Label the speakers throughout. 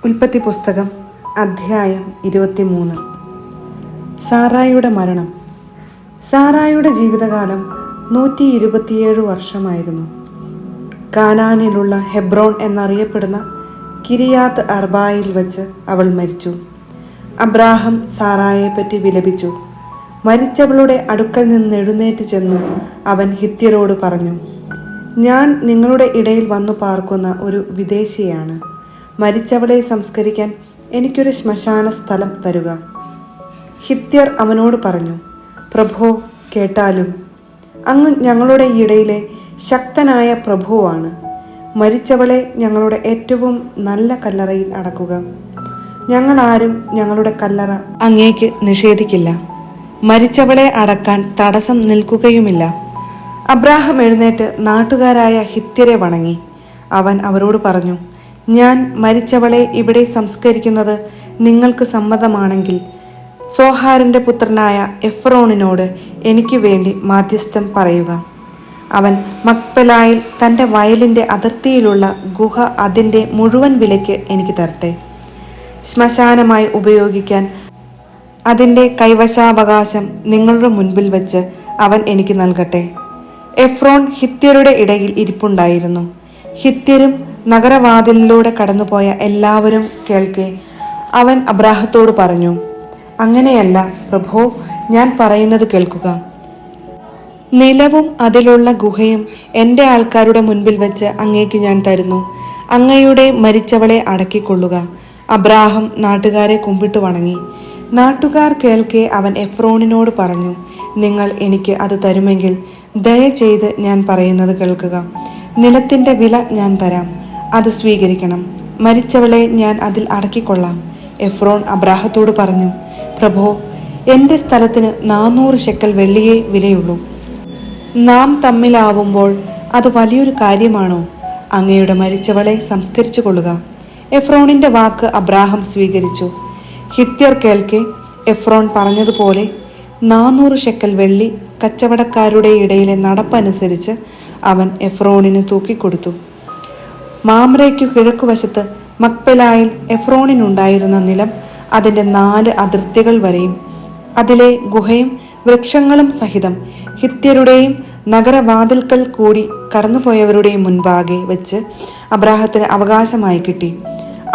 Speaker 1: ഉൽപ്പത്തി പുസ്തകം അധ്യായം 23. സാറായിയുടെ മരണം. സാറായിയുടെ ജീവിതകാലം 127 വർഷമായിരുന്നു. കാനാനിലുള്ള ഹെബ്രോൺ എന്നറിയപ്പെടുന്ന കിരിയാത്ത് അർബായിൽ വച്ച് അവൾ മരിച്ചു. അബ്രാഹം സാറായെപ്പറ്റി വിലപിച്ചു. മരിച്ചവളുടെ അടുക്കൽ നിന്ന് എഴുന്നേറ്റ് ചെന്ന് അവൻ ഹിത്യരോട് പറഞ്ഞു, ഞാൻ നിങ്ങളുടെ ഇടയിൽ വന്നു പാർക്കുന്ന ഒരു വിദേശിയാണ്. മരിച്ചവളെ സംസ്കരിക്കാൻ എനിക്കൊരു ശ്മശാന സ്ഥലം തരുക. ഹിത്യർ അവനോട് പറഞ്ഞു, പ്രഭോ, കേട്ടാലും. അങ്ങ് ഞങ്ങളുടെ ഇടയിലെ ശക്തനായ പ്രഭുവാണ്. മരിച്ചവളെ ഞങ്ങളുടെ ഏറ്റവും നല്ല കല്ലറയിൽ അടക്കുക. ഞങ്ങളാരും ഞങ്ങളുടെ കല്ലറ അങ്ങേക്ക് നിഷേധിക്കില്ല. മരിച്ചവളെ അടക്കാൻ തടസ്സം നിൽക്കുകയുമില്ല. അബ്രാഹാം എഴുന്നേറ്റ് നാട്ടുകാരായ ഹിത്യരെ വണങ്ങി. അവൻ അവരോട് പറഞ്ഞു, ഞാൻ മരിച്ചവളെ ഇവിടെ സംസ്കരിക്കുന്നത് നിങ്ങൾക്ക് സമ്മതമാണെങ്കിൽ സോഹാരിൻ്റെ പുത്രനായ എഫ്രോണിനോട് എനിക്ക് വേണ്ടി മാധ്യസ്ഥം പറയുക. അവൻ മക്പെലായിൽ തൻ്റെ വയലിൻ്റെ അതിർത്തിയിലുള്ള ഗുഹ അതിൻ്റെ മുഴുവൻ വിലയ്ക്ക് എനിക്ക് തരട്ടെ. ശ്മശാനമായി ഉപയോഗിക്കാൻ അതിൻ്റെ കൈവശാവകാശം നിങ്ങളുടെ മുൻപിൽ വെച്ച് അവൻ എനിക്ക് നൽകട്ടെ. എഫ്രോൺ ഹിത്യരുടെ ഇടയിൽ ഇരിപ്പുണ്ടായിരുന്നു. ഹിത്യരും നഗരവാതിലിലൂടെ കടന്നുപോയ എല്ലാവരും കേൾക്കെ അവൻ അബ്രാഹത്തോട് പറഞ്ഞു, അങ്ങനെയല്ല പ്രഭോ, ഞാൻ പറയുന്നത് കേൾക്കുക. നിലവും അതിലുള്ള ഗുഹയും എൻ്റെ ആൾക്കാരുടെ മുൻപിൽ വെച്ച് അങ്ങേക്ക് ഞാൻ തരുന്നു. അങ്ങയുടെ മരിച്ചവളെ അടക്കിക്കൊള്ളുക. അബ്രാഹം നാട്ടുകാരെ കുമ്പിട്ട് വണങ്ങി. നാട്ടുകാർ കേൾക്കെ അവൻ എഫ്രോണിനോട് പറഞ്ഞു, നിങ്ങൾ എനിക്ക് അത് തരുമെങ്കിൽ ദയചെയ്ത് ഞാൻ പറയുന്നത് കേൾക്കുക. നിലത്തിൻ്റെ വില ഞാൻ തരാം, അത് സ്വീകരിക്കണം. മരിച്ചവളെ ഞാൻ അതിൽ അടക്കിക്കൊള്ളാം. എഫ്രോൺ അബ്രാഹത്തോട് പറഞ്ഞു, പ്രഭോ, എൻ്റെ സ്ഥലത്തിന് 400 ശെക്കൽ വെള്ളിയേ വിലയുള്ളൂ. നാം തമ്മിലാവുമ്പോൾ അത് വലിയൊരു കാര്യമാണോ? അങ്ങയുടെ മരിച്ചവളെ സംസ്കരിച്ചു കൊള്ളുക. എഫ്രോണിൻ്റെ വാക്ക് അബ്രാഹം സ്വീകരിച്ചു. ഹിത്യർ കേൾക്കെ എഫ്രോൺ പറഞ്ഞതുപോലെ 400 ശെക്കൽ വെള്ളി കച്ചവടക്കാരുടെ ഇടയിലെ നടപ്പനുസരിച്ച് അവൻ എഫ്രോണിന് തൂക്കിക്കൊടുത്തു. മാമ്രയ്ക്കു കിഴക്കുവശത്ത് മക്പെലായിൽ എഫ്രോണിനുണ്ടായിരുന്ന നിലം അതിൻ്റെ 4 അതിർത്തികൾ വരെയും അതിലെ ഗുഹയും വൃക്ഷങ്ങളും സഹിതം ഹിത്യരുടെയും നഗരവാതിൽക്കൽ കൂടി കടന്നുപോയവരുടെയും മുൻപാകെ വെച്ച് അബ്രാഹത്തിന് അവകാശമായി കിട്ടി.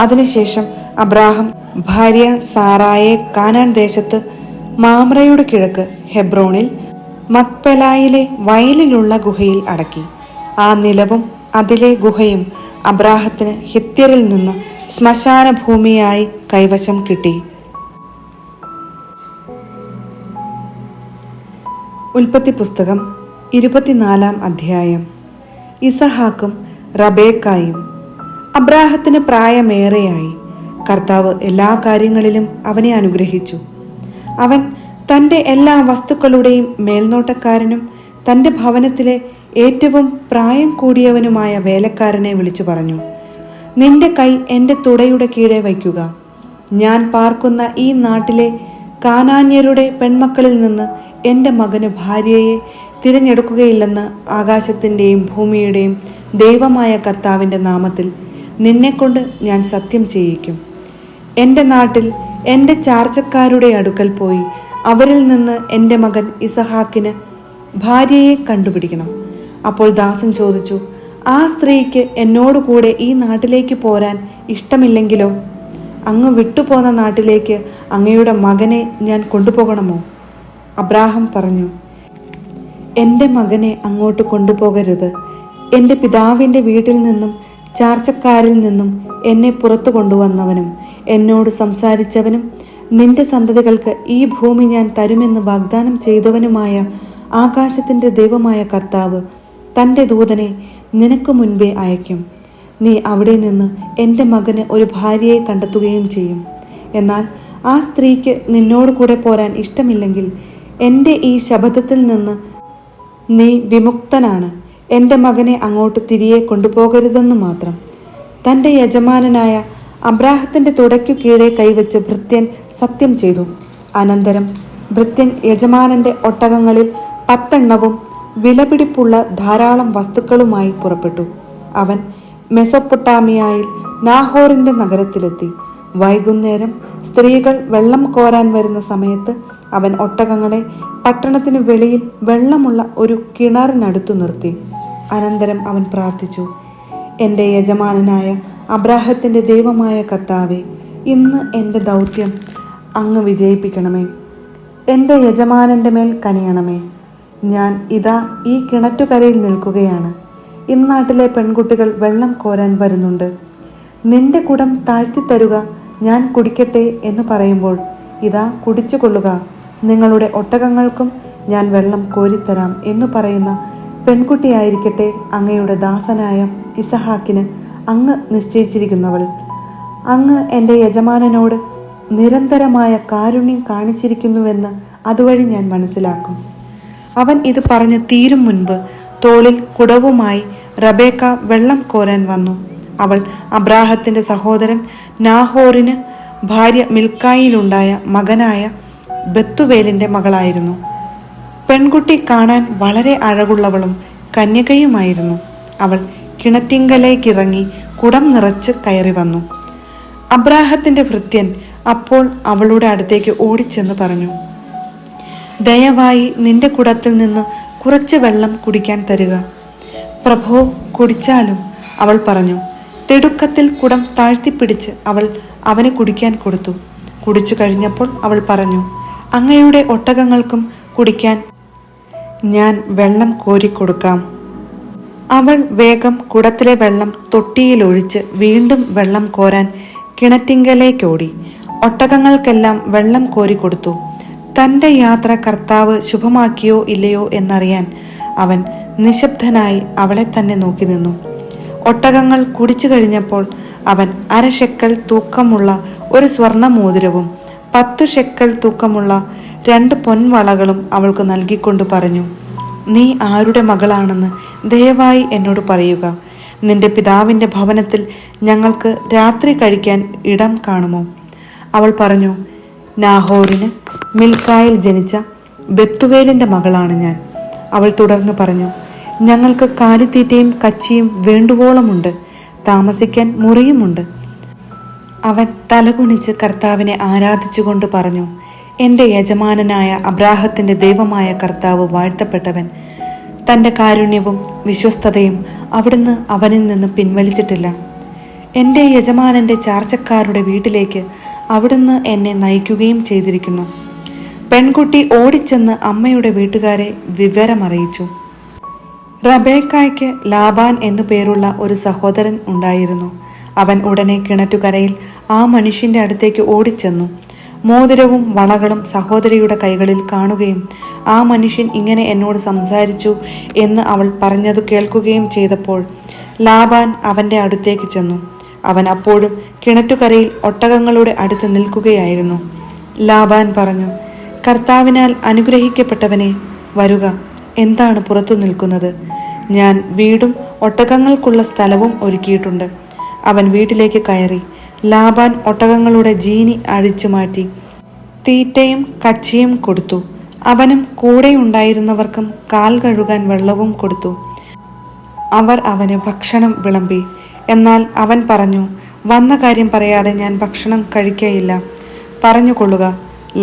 Speaker 1: അതിനുശേഷം അബ്രാഹം ഭാര്യ സാറായെ കാനാൻ ദേശത്ത് മാമ്രയുടെ കിഴക്ക് ഹെബ്രോണിൽ മക്പെലായിലെ വയലിലുള്ള ഗുഹയിൽ അടക്കി. ആ നിലവും അതിലെ ഗുഹയും അബ്രാഹത്തിന് ഹിത്യരിൽ നിന്ന് ശ്മശാന ഭൂമിയായി കൈവശം കിട്ടി. ഉൽപ്പത്തി പുസ്തകം 24 അധ്യായം. ഇസഹാക്കും റബേക്കായും. അബ്രാഹത്തിന് പ്രായമേറെയായി. കർത്താവ് എല്ലാ കാര്യങ്ങളിലും അവനെ അനുഗ്രഹിച്ചു. അവൻ തൻ്റെ എല്ലാ വസ്തുക്കളുടെയും മേൽനോട്ടക്കാരനും തൻ്റെ ഭവനത്തിലെ ഏറ്റവും പ്രായം കൂടിയവനുമായ വേലക്കാരനെ വിളിച്ചു പറഞ്ഞു, നിന്റെ കൈ എൻ്റെ തുടയുടെ കീഴെ വയ്ക്കുക. ഞാൻ പാർക്കുന്ന ഈ നാട്ടിലെ കാനാന്യരുടെ പെൺമക്കളിൽ നിന്ന് എൻ്റെ മകന് ഭാര്യയെ തിരഞ്ഞെടുക്കുകയില്ലെന്ന് ആകാശത്തിൻ്റെയും ഭൂമിയുടെയും ദൈവമായ കർത്താവിൻ്റെ നാമത്തിൽ നിന്നെക്കൊണ്ട് ഞാൻ സത്യം ചെയ്യിക്കും. എൻ്റെ നാട്ടിൽ എൻ്റെ ചാർച്ചക്കാരുടെ അടുക്കൽ പോയി അവരിൽ നിന്ന് എൻ്റെ മകൻ ഇസഹാക്കിന് ഭാര്യയെ കണ്ടുപിടിക്കണം. അപ്പോൾ ദാസൻ ചോദിച്ചു, ആ സ്ത്രീക്ക് എന്നോടുകൂടെ ഈ നാട്ടിലേക്ക് പോരാൻ ഇഷ്ടമില്ലെങ്കിലോ? അങ്ങ് വിട്ടുപോന്ന നാട്ടിലേക്ക് അങ്ങയുടെ മകനെ ഞാൻ കൊണ്ടുപോകണമോ? അബ്രാഹം പറഞ്ഞു, എൻ്റെ മകനെ അങ്ങോട്ട് കൊണ്ടുപോകരുത്. എൻ്റെ പിതാവിൻ്റെ വീട്ടിൽ നിന്നും ചാർച്ചക്കാരിൽ നിന്നും എന്നെ പുറത്തു കൊണ്ടുവന്നവനും എന്നോട് സംസാരിച്ചവനും നിന്റെ സന്തതികൾക്ക് ഈ ഭൂമി ഞാൻ തരുമെന്ന് വാഗ്ദാനം ചെയ്തവനുമായ ആകാശത്തിൻ്റെ ദൈവമായ കർത്താവ് തൻ്റെ ദൂതനെ നിനക്ക് മുൻപേ അയക്കും. നീ അവിടെ നിന്ന് എൻ്റെ മകന് ഒരു ഭാര്യയെ കണ്ടെത്തുകയും ചെയ്യും. എന്നാൽ ആ സ്ത്രീക്ക് നിന്നോട് കൂടെ പോരാൻ ഇഷ്ടമില്ലെങ്കിൽ എൻ്റെ ഈ ശപഥത്തിൽ നിന്ന് നീ വിമുക്തനാണ്. എൻ്റെ മകനെ അങ്ങോട്ട് തിരികെ കൊണ്ടുപോകരുതെന്ന് മാത്രം. തൻ്റെ യജമാനനായ അബ്രാഹത്തിൻ്റെ തുടയ്ക്കു കീഴെ കൈവച്ച് ഭൃത്യൻ സത്യം ചെയ്തു. അനന്തരം ഭൃത്യൻ യജമാനന്റെ ഒട്ടകങ്ങളിൽ 10 വിലപിടിപ്പുള്ള ധാരാളം വസ്തുക്കളുമായി പുറപ്പെട്ടു. അവൻ മെസൊപ്പൊട്ടാമിയായിൽ നാഹോറിന്റെ നഗരത്തിലെത്തി. വൈകുന്നേരം സ്ത്രീകൾ വെള്ളം കോരാൻ വരുന്ന സമയത്ത് അവൻ ഒട്ടകങ്ങളെ പട്ടണത്തിനു വെളിയിൽ വെള്ളമുള്ള ഒരു കിണറിനടുത്തു നിർത്തി. അനന്തരം അവൻ പ്രാർത്ഥിച്ചു, എൻ്റെ യജമാനനായ അബ്രാഹത്തിന്റെ ദൈവമായ കർത്താവേ, ഇന്ന് എൻ്റെ ദൗത്യം അങ്ങ് വിജയിപ്പിക്കണമേ. എൻ്റെ യജമാനന്റെ മേൽ കനിയണമേ. ഞാൻ ഇതാ ഈ കിണറ്റുകരയിൽ നിൽക്കുകയാണ്. ഇന്നാട്ടിലെ പെൺകുട്ടികൾ വെള്ളം കോരാൻ വരുന്നുണ്ട്. നിന്റെ കുടം താഴ്ത്തിത്തരുക, ഞാൻ കുടിക്കട്ടെ എന്ന് പറയുമ്പോൾ, ഇതാ കുടിച്ചു കൊള്ളുക, നിങ്ങളുടെ ഒട്ടകങ്ങൾക്കും ഞാൻ വെള്ളം കോരിത്തരാം എന്ന് പറയുന്ന പെൺകുട്ടിയായിരിക്കട്ടെ അങ്ങയുടെ ദാസനായ ഇസഹാക്കിന് അങ്ങ് നിശ്ചയിച്ചിരിക്കുന്നവൾ. അങ്ങ് എൻ്റെ യജമാനനോട് നിരന്തരമായ കാരുണ്യം കാണിച്ചിരിക്കുന്നുവെന്ന് അതുവഴി ഞാൻ മനസ്സിലാക്കും. അവൻ ഇത് പറഞ്ഞ് തീരും മുൻപ് തോളിൽ കുടവുമായി റബേക്ക വെള്ളം കോരാൻ വന്നു. അവൾ അബ്രാഹത്തിന്റെ സഹോദരൻ നാഹോറിന് ഭാര്യ മിൽക്കായിലുണ്ടായ മകനായ ബെത്തുവേലിന്റെ മകളായിരുന്നു. പെൺകുട്ടി കാണാൻ വളരെ അഴകുള്ളവളും കന്യകയുമായിരുന്നു. അവൾ കിണറ്റിങ്കലേക്കിറങ്ങി കുടം നിറച്ച് കയറി വന്നു. അബ്രാഹത്തിന്റെ ഭൃത്യൻ അപ്പോൾ അവളുടെ അടുത്തേക്ക് ഓടിച്ചെന്ന് പറഞ്ഞു, ദയവായി നിന്റെ കുടത്തിൽ നിന്ന് കുറച്ച് വെള്ളം കുടിക്കാൻ തരിക. പ്രഭോ, കുടിച്ചാലും, അവൾ പറഞ്ഞു. തിടുക്കത്തിൽ കുടം താഴ്ത്തിപ്പിടിച്ച് അവൾ അവന് കുടിക്കാൻ കൊടുത്തു. കുടിച്ചു കഴിഞ്ഞപ്പോൾ അവൾ പറഞ്ഞു, അങ്ങയുടെ ഒട്ടകങ്ങൾക്കും കുടിക്കാൻ ഞാൻ വെള്ളം കോരിക്കൊടുക്കാം. അവൾ വേഗം കുടത്തിലെ വെള്ളം തൊട്ടിയിലൊഴിച്ച് വീണ്ടും വെള്ളം കോരാൻ കിണറ്റിങ്കലേക്കോടി. ഒട്ടകങ്ങൾക്കെല്ലാം വെള്ളം കോരിക്കൊടുത്തു. തൻ്റെ യാത്ര കർത്താവ് ശുഭമാക്കിയോ ഇല്ലയോ എന്നറിയാൻ അവൻ നിശബ്ദനായി അവളെ തന്നെ നോക്കി നിന്നു. ഒട്ടകങ്ങൾ കുടിച്ചു കഴിഞ്ഞപ്പോൾ അവൻ 1/2 ഷെക്കൽ തൂക്കമുള്ള ഒരു സ്വർണ്ണ മോതിരവും 10 ഷെക്കൽ തൂക്കമുള്ള 2 പൊൻവളകളും അവൾക്ക് നൽകിക്കൊണ്ട് പറഞ്ഞു, നീ ആരുടെ മകളാണെന്ന് ദയവായി എന്നോട് പറയുക. നിന്റെ പിതാവിൻ്റെ ഭവനത്തിൽ ഞങ്ങൾക്ക് രാത്രി കഴിക്കാൻ ഇടം കാണുമോ? അവൾ പറഞ്ഞു, നാഹോറിന് മിൽക്കായിൽ ജനിച്ച ബെത്തുവേലിന്റെ മകളാണ് ഞാൻ. അവൾ തുടർന്ന് പറഞ്ഞു, ഞങ്ങൾക്ക് കാലിത്തീറ്റയും കച്ചിയും വേണ്ടുവോളമുണ്ട്, താമസിക്കാൻ മുറിയുമുണ്ട്. അവൻ തലകുണിച്ച് കർത്താവിനെ ആരാധിച്ചുകൊണ്ട് പറഞ്ഞു, എൻ്റെ യജമാനനായ അബ്രാഹത്തിന്റെ ദൈവമായ കർത്താവ് വാഴ്ത്തപ്പെട്ടവൻ. തൻ്റെ കാരുണ്യവും വിശ്വസ്തതയും അവിടുന്ന് അവനിൽ നിന്ന് പിൻവലിച്ചിട്ടില്ല. എൻ്റെ യജമാനന്റെ ചാർച്ചക്കാരുടെ വീട്ടിലേക്ക് അവിടുന്ന് എന്നെ നയിക്കുകയും ചെയ്തിരിക്കുന്നു. പെൺകുട്ടി ഓടിച്ചെന്ന് അമ്മയുടെ വീട്ടുകാരെ വിവരമറിയിച്ചു. റബേക്കായ്ക്ക് ലാബാൻ എന്നു പേരുള്ള ഒരു സഹോദരൻ ഉണ്ടായിരുന്നു. അവൻ ഉടനെ കിണറ്റുകരയിൽ ആ മനുഷ്യന്റെ അടുത്തേക്ക് ഓടിച്ചെന്നു. മോതിരവും വളകളും സഹോദരിയുടെ കൈകളിൽ കാണുകയും ആ മനുഷ്യൻ ഇങ്ങനെ എന്നോട് സംസാരിച്ചു എന്ന് അവൾ പറഞ്ഞത് കേൾക്കുകയും ചെയ്തപ്പോൾ ലാബാൻ അവന്റെ അടുത്തേക്ക് ചെന്നു. അവൻ അപ്പോഴും കിണറ്റുകരയിൽ ഒട്ടകങ്ങളുടെ അടുത്ത് നിൽക്കുകയായിരുന്നു. ലാബാൻ പറഞ്ഞു, കർത്താവിനാൽ അനുഗ്രഹിക്കപ്പെട്ടവനെ, വരുക, എന്താണ് പുറത്തു നിൽക്കുന്നത്? ഞാൻ വീടും ഒട്ടകങ്ങൾക്കുള്ള സ്ഥലവും ഒരുക്കിയിട്ടുണ്ട്. അവൻ വീട്ടിലേക്ക് കയറി. ലാബാൻ ഒട്ടകങ്ങളുടെ ജീനി അഴിച്ചു മാറ്റി തീറ്റയും കച്ചിയും കൊടുത്തു. അവനും കൂടെയുണ്ടായിരുന്നവർക്കും കാൽ കഴുകാൻ വെള്ളവും കൊടുത്തു. അവർ അവന് ഭക്ഷണം വിളമ്പി. എന്നാൽ അവൻ പറഞ്ഞു, വന്ന കാര്യം പറയാതെ ഞാൻ ഭക്ഷണം കഴിക്കയില്ല. പറഞ്ഞുകൊള്ളുക.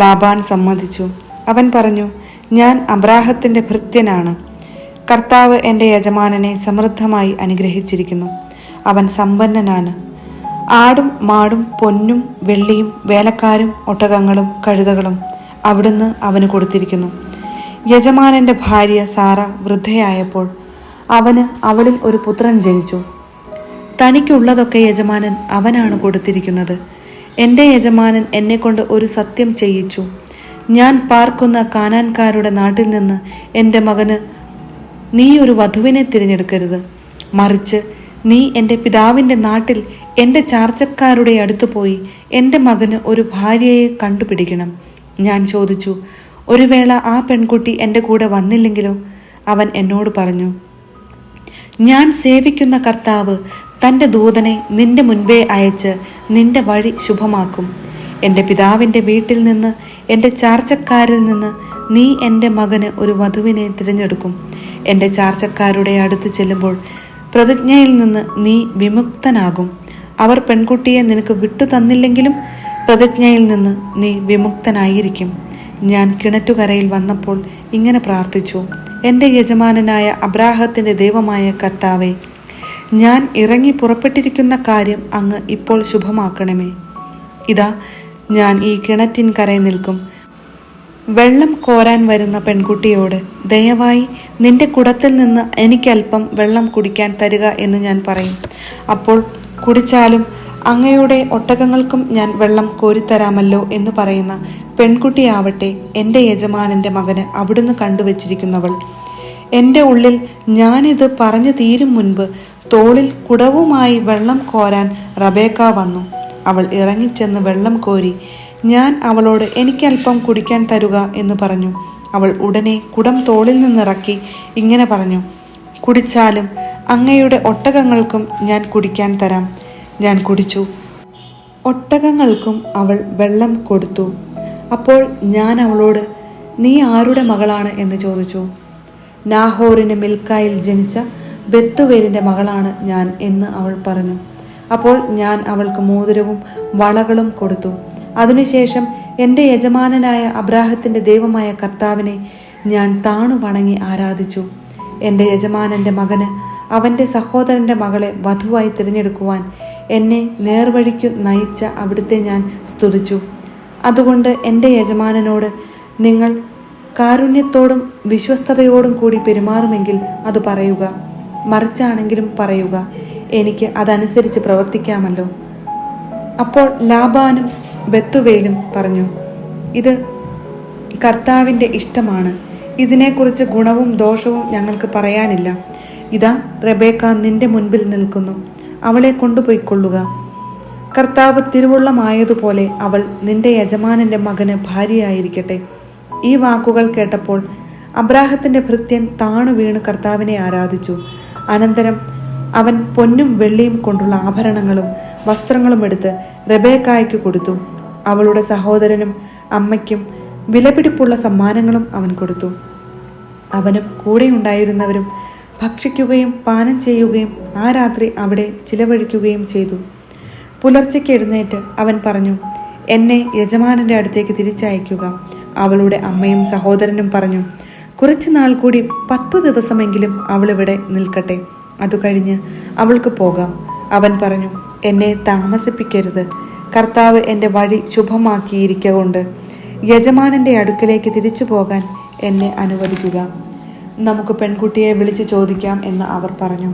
Speaker 1: ലാബാൻ സമ്മതിച്ചു. അവൻ പറഞ്ഞു, ഞാൻ അബ്രാഹത്തിന്റെ ഭൃത്യനാണ്. കർത്താവ് എൻ്റെ യജമാനനെ സമൃദ്ധമായി അനുഗ്രഹിച്ചിരിക്കുന്നു. അവൻ സമ്പന്നനാണ്. ആടും മാടും പൊന്നും വെള്ളിയും വേലക്കാരും ഒട്ടകങ്ങളും കഴുതകളും അവിടുന്ന് അവന് കൊടുത്തിരിക്കുന്നു. യജമാനന്റെ ഭാര്യ സാറ വൃദ്ധയായപ്പോൾ അവന് അവളിൽ ഒരു പുത്രൻ ജനിച്ചു. തനിക്കുള്ളതൊക്കെ യജമാനൻ അവനാണ് കൊടുത്തിരിക്കുന്നത്. എൻ്റെ യജമാനൻ എന്നെക്കൊണ്ട് ഒരു സത്യം ചെയ്യിച്ചു. ഞാൻ പാർക്കുന്ന കാനാൻകാരുടെ നാട്ടിൽ നിന്ന് എൻ്റെ മകന് നീ ഒരു വധുവിനെ തിരഞ്ഞെടുക്കരുത്, മറിച്ച് നീ എൻ്റെ പിതാവിൻ്റെ നാട്ടിൽ എൻ്റെ ചാർച്ചക്കാരുടെ അടുത്തു പോയി എൻ്റെ മകന് ഒരു ഭാര്യയെ കണ്ടുപിടിക്കണം. ഞാൻ ചോദിച്ചു, ഒരു വേള ആ പെൺകുട്ടി എൻ്റെ കൂടെ വന്നില്ലെങ്കിലോ? അവൻ എന്നോട് പറഞ്ഞു, ഞാൻ സേവിക്കുന്ന കർത്താവ് തൻ്റെ ദൂതനെ നിന്റെ മുൻപേ അയച്ച് നിന്റെ വഴി ശുഭമാക്കും. എൻ്റെ പിതാവിൻ്റെ വീട്ടിൽ നിന്ന്, എൻ്റെ ചാർച്ചക്കാരിൽ നിന്ന് നീ എൻ്റെ മകന് ഒരു വധുവിനെ തിരഞ്ഞെടുക്കും. എൻ്റെ ചാർച്ചക്കാരുടെ അടുത്ത് ചെല്ലുമ്പോൾ പ്രതിജ്ഞയിൽ നിന്ന് നീ വിമുക്തനാകും. അവർ പെൺകുട്ടിയെ നിനക്ക് വിട്ടു തന്നില്ലെങ്കിലും പ്രതിജ്ഞയിൽ നിന്ന് നീ വിമുക്തനായിരിക്കും. ഞാൻ കിണറ്റുകരയിൽ വന്നപ്പോൾ ഇങ്ങനെ പ്രാർത്ഥിച്ചു: എൻ്റെ യജമാനനായ അബ്രാഹത്തിൻ്റെ ദൈവമായ കർത്താവേ, ഞാൻ ഇറങ്ങി പുറപ്പെട്ടിരിക്കുന്ന കാര്യം അങ്ങ് ഇപ്പോൾ ശുഭമാക്കണമേ. ഇതാ, ഞാൻ ഈ കിണറ്റിൻകരയിൽ നിൽക്കും. വെള്ളം കോരാൻ വരുന്ന പെൺകുട്ടിയോട്, ദയവായി നിന്റെ കുടത്തിൽ നിന്ന് എനിക്കല്പം വെള്ളം കുടിക്കാൻ തരിക എന്ന് ഞാൻ പറയും. അപ്പോൾ കുടിച്ചാലും അങ്ങയുടെ ഒട്ടകങ്ങൾക്കും ഞാൻ വെള്ളം കോരിത്തരാമല്ലോ എന്ന് പറയുന്ന പെൺകുട്ടിയാവട്ടെ എൻ്റെ യജമാനൻ്റെ മകന് അവിടുന്ന് കണ്ടുവച്ചിരിക്കുന്നവൾ. എൻ്റെ ഉള്ളിൽ ഞാനിത് പറഞ്ഞു തീരും മുൻപ് തോളിൽ കുടവുമായി വെള്ളം കോരാൻ റബേക്ക വന്നു. അവൾ ഇറങ്ങിച്ചെന്ന് വെള്ളം കോരി ഞാൻ അവളോട് എനിക്കല്പം കുടിക്കാൻ തരുക എന്ന് പറഞ്ഞു. അവൾ ഉടനെ കുടം തോളിൽ നിന്നിറക്കി ഇങ്ങനെ പറഞ്ഞു: കുടിച്ചാലും അങ്ങയുടെ ഒട്ടകങ്ങൾക്കും ഞാൻ കുടിക്കാൻ തരാം. ഞാൻ കുടിച്ചു. ഒട്ടകങ്ങൾക്കും അവൾ വെള്ളം കൊടുത്തു. അപ്പോൾ ഞാൻ അവളോട്, നീ ആരുടെ മകളാണ് എന്ന് ചോദിച്ചു. നാഹോറിന് മിൽക്കായിൽ ജനിച്ച ബെത്തുവേലിൻ്റെ മകളാണ് ഞാൻ എന്ന് അവൾ പറഞ്ഞു. അപ്പോൾ ഞാൻ അവൾക്ക് മോതിരവും വളകളും കൊടുത്തു. അതിനുശേഷം എൻ്റെ യജമാനനായ അബ്രാഹത്തിൻ്റെ ദൈവമായ കർത്താവിനെ ഞാൻ താണു വണങ്ങി ആരാധിച്ചു. എൻ്റെ യജമാനൻ്റെ മകന് അവൻ്റെ സഹോദരൻ്റെ മകളെ വധുവായി തിരഞ്ഞെടുക്കുവാൻ എന്നെ നേർവഴിക്കു നയിച്ച അവിടുത്തെ ഞാൻ സ്തുതിച്ചു. അതുകൊണ്ട് എൻ്റെ യജമാനനോട് നിങ്ങൾ കാരുണ്യത്തോടും വിശ്വസ്തയോടും കൂടി പെരുമാറുമെങ്കിൽ അത് പറയുക, മറിച്ചാണെങ്കിലും പറയുക, എനിക്ക് അതനുസരിച്ച് പ്രവർത്തിക്കാമല്ലോ. അപ്പോൾ ലാബാനും ബെത്തുവേലും പറഞ്ഞു, ഇത് കർത്താവിൻ്റെ ഇഷ്ടമാണ്. ഇതിനെക്കുറിച്ച് ഗുണവും ദോഷവും ഞങ്ങൾക്ക് പറയാനില്ല. ഇതാ, റബേക്ക നിന്റെ മുൻപിൽ നിൽക്കുന്നു. അവളെ കൊണ്ടുപോയിക്കൊള്ളുക. കർത്താവ് തിരുവുള്ളമായതുപോലെ അവൾ നിന്റെ യജമാനൻ്റെ മകന് ഭാര്യയായിരിക്കട്ടെ. ഈ വാക്കുകൾ കേട്ടപ്പോൾ അബ്രാഹത്തിൻ്റെ ഭൃത്യൻ താണു വീണ് കർത്താവിനെ ആരാധിച്ചു. അനന്തരം അവൻ പൊന്നും വെള്ളിയും കൊണ്ടുള്ള ആഭരണങ്ങളും വസ്ത്രങ്ങളും എടുത്ത് റബേക്കായ്ക്ക് കൊടുത്തു. അവളുടെ സഹോദരനും അമ്മയ്ക്കും വിലപിടിപ്പുള്ള സമ്മാനങ്ങളും അവൻ കൊടുത്തു. അവനും കൂടെ ഉണ്ടായിരുന്നവരും ഭക്ഷിക്കുകയും പാനം ചെയ്യുകയും ആ രാത്രി അവിടെ ചിലവഴിക്കുകയും ചെയ്തു. പുലർച്ചയ്ക്ക് എഴുന്നേറ്റ് അവൻ പറഞ്ഞു, എന്നെ യജമാനൻ്റെ അടുത്തേക്ക് തിരിച്ചയക്കുക. അവളുടെ അമ്മയും സഹോദരനും പറഞ്ഞു, കുറച്ചു നാൾ കൂടി 10 ദിവസമെങ്കിലും അവളിവിടെ നിൽക്കട്ടെ, അത് കഴിഞ്ഞ് അവൾക്ക് പോകാം. അവൻ പറഞ്ഞു, എന്നെ താമസിപ്പിക്കരുത്. കർത്താവ് എൻ്റെ വഴി ശുഭമാക്കിയിരിക്കൊണ്ട് യജമാനൻ്റെ അടുക്കലേക്ക് തിരിച്ചു പോകാൻ എന്നെ അനുവദിക്കുക. നമുക്ക് പെൺകുട്ടിയെ വിളിച്ച് ചോദിക്കാം എന്ന് അവർ പറഞ്ഞു.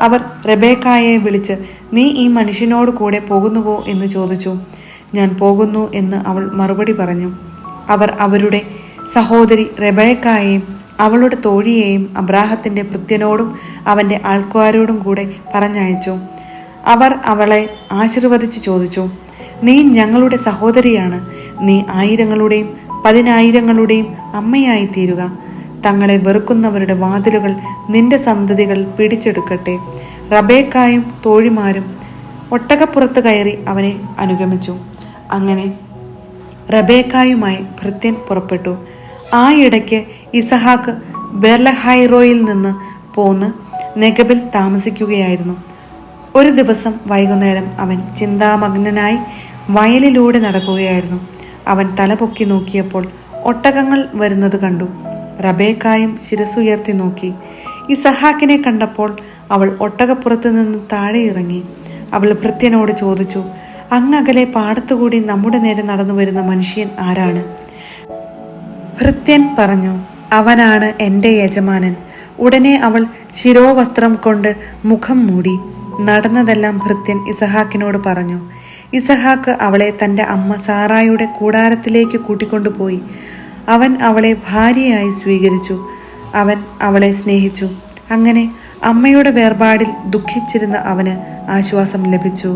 Speaker 1: അവർ റബേക്കായെ വിളിച്ച്, നീ ഈ മനുഷ്യനോട് കൂടെ പോകുന്നുവോ എന്ന് ചോദിച്ചു. ഞാൻ പോകുന്നു എന്ന് അവൾ മറുപടി പറഞ്ഞു. അവർ അവരുടെ സഹോദരി റബേക്കായെയും അവളുടെ തോഴിയെയും അബ്രാഹത്തിൻ്റെ ഭൃത്യനോടും അവൻ്റെ ആൾക്കാരോടും കൂടെ പറഞ്ഞയച്ചു. അവർ അവളെ ആശീർവദിച്ചു ചോദിച്ചു, നീ ഞങ്ങളുടെ സഹോദരിയാണ്. നീ ആയിരങ്ങളുടെയും 10,000-ങ്ങളുടെയും അമ്മയായി തീരുക. തങ്ങളെ വെറുക്കുന്നവരുടെ വാതിലുകൾ നിന്റെ സന്തതികൾ പിടിച്ചെടുക്കട്ടെ. റബേക്കായും തോഴിമാരും ഒട്ടകപ്പുറത്ത് കയറി അവനെ അനുഗമിച്ചു. അങ്ങനെ റബേക്കായുമായി ഭൃത്യൻ പുറപ്പെട്ടു. ആ ഇടയ്ക്ക് ഇസഹാക്ക് ബെർലഹൈറോയിൽ നിന്ന് പോന്ന് നെഗബിൽ താമസിക്കുകയായിരുന്നു. ഒരു ദിവസം വൈകുന്നേരം അവൻ ചിന്താമഗ്നനായി വയലിലൂടെ നടക്കുകയായിരുന്നു. അവൻ തലപൊക്കി നോക്കിയപ്പോൾ ഒട്ടകങ്ങൾ വരുന്നത് കണ്ടു. റബേക്കായും ശിരസുയർത്തി നോക്കി. ഇസഹാക്കിനെ കണ്ടപ്പോൾ അവൾ ഒട്ടകപ്പുറത്ത് നിന്ന് താഴെ ഇറങ്ങി. അവൾ ഭൃത്യനോട് ചോദിച്ചു, അങ്ങകലെ പാടത്തുകൂടി നമ്മുടെ നേരെ നടന്നു വരുന്ന മനുഷ്യൻ ആരാണ്? ഭൃത്യൻ പറഞ്ഞു, അവനാണ് എൻ്റെ യജമാനൻ. ഉടനെ അവൾ ശിരോവസ്ത്രം കൊണ്ട് മുഖം മൂടി. നടന്നതെല്ലാം ഭൃത്യൻ ഇസഹാക്കിനോട് പറഞ്ഞു. ഇസഹാക്ക് അവളെ തൻ്റെ അമ്മ സാറായുടെ കൂടാരത്തിലേക്ക് കൂട്ടിക്കൊണ്ടുപോയി. അവൻ അവളെ ഭാര്യയായി സ്വീകരിച്ചു. അവൻ അവളെ സ്നേഹിച്ചു. അങ്ങനെ അമ്മയുടെ വേർപാടിൽ ദുഃഖിച്ചിരുന്ന അവന് ആശ്വാസം ലഭിച്ചു.